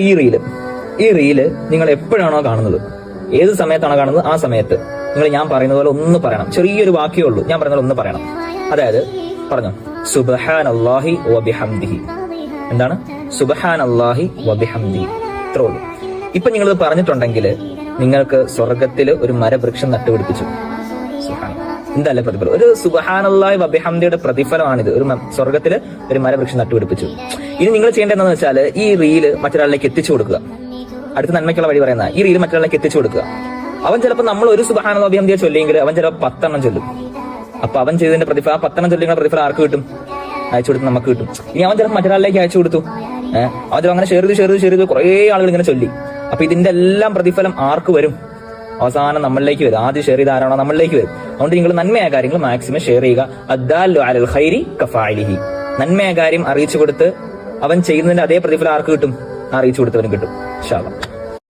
ഈ റീല് നിങ്ങൾ എപ്പോഴാണോ കാണുന്നത്, ഏത് സമയത്താണോ കാണുന്നത്, ആ സമയത്ത് നിങ്ങൾ ഞാൻ പറയുന്നത് പോലെ ഒന്ന് പറയണം. ചെറിയൊരു വാക്യമേ ഉള്ളൂ, ഞാൻ പറയുന്നത് ഒന്ന് പറയണം. അതായത് പറഞ്ഞോ, സുബ്ഹാനല്ലാഹി വബിഹംദിഹി. എന്താണ്? സുബ്ഹാനല്ലാഹി വബിഹംദിഹി. ഇത്രേ ഉള്ളൂ. ഇപ്പൊ നിങ്ങളിത് പറഞ്ഞിട്ടുണ്ടെങ്കിൽ നിങ്ങൾക്ക് സ്വർഗത്തിൽ ഒരു മരവൃക്ഷം നട്ടുപിടിപ്പിച്ചു. എന്തല്ലേ പ്രതിഫലം? ഒരു സുബ്ഹാനല്ലാഹി വബിഹംദിയുടെ പ്രതിഫലമാണിത്. ഒരു സ്വർഗത്തില് ഒരു മരവൃക്ഷം നട്ടുപിടിപ്പിച്ചു. ഇനി നിങ്ങൾ ചെയ്യേണ്ടത് എന്താണെന്ന് വെച്ചാൽ ഈ റീല് മറ്റൊരാളിലേക്ക് എത്തിച്ചു കൊടുക്കുക. അടുത്ത നന്മയ്ക്കുള്ള വഴി പറയുന്ന ഈ റീല് മറ്റൊരാളിലേക്ക് എത്തിച്ചു കൊടുക്കുക. അവൻ ചിലപ്പോൾ നമ്മൾ ഒരു സുബ്ഹാനല്ലാഹി വബിഹംദിയെ ചൊല്ലിയെങ്കിൽ അവൻ ചിലപ്പോൾ 10 എണ്ണം ചൊല്ലും. അപ്പൊ അവൻ ചെയ്തതിന്റെ പ്രതിഫലം, ആ 10 എണ്ണം ചൊല്ലിയുള്ള പ്രതിഫലം ആർക്ക് കിട്ടും? അയച്ചു കൊടുത്ത് നമുക്ക് കിട്ടും. ഇനി അവൻ ചിലപ്പോൾ മറ്റൊരാളിലേക്ക് അയച്ചു കൊടുത്തു, അവൻ ചിലപ്പോൾ അങ്ങനെ ഷെയർ ചെയ്ത് കുറെ ആളുകൾ ഇങ്ങനെ ചൊല്ലി. അപ്പൊ ഇതിന്റെ എല്ലാം പ്രതിഫലം ആർക്ക് വരും? അവസാനം നമ്മളിലേക്ക് വരും. ആദ്യം ഷെയർ ചെയ്ത ആരാണോ നമ്മളിലേക്ക് വരും. അതുകൊണ്ട് നിങ്ങൾ നന്മയായ കാര്യങ്ങൾ മാക്സിമം ഷെയർ ചെയ്യുക. അദ്ദാലു അലൽ ഖൈരി കഫാഇലിഹി. നന്മയായ കാര്യം അറിയിച്ചു കൊടുത്ത് അവൻ ചെയ്യുന്നതിന്റെ അതേ പ്രതിഫലം ആർക്ക് കിട്ടും? അറിയിച്ചു കൊടുത്തവനും കിട്ടും ഇൻഷാ അല്ലാഹ്.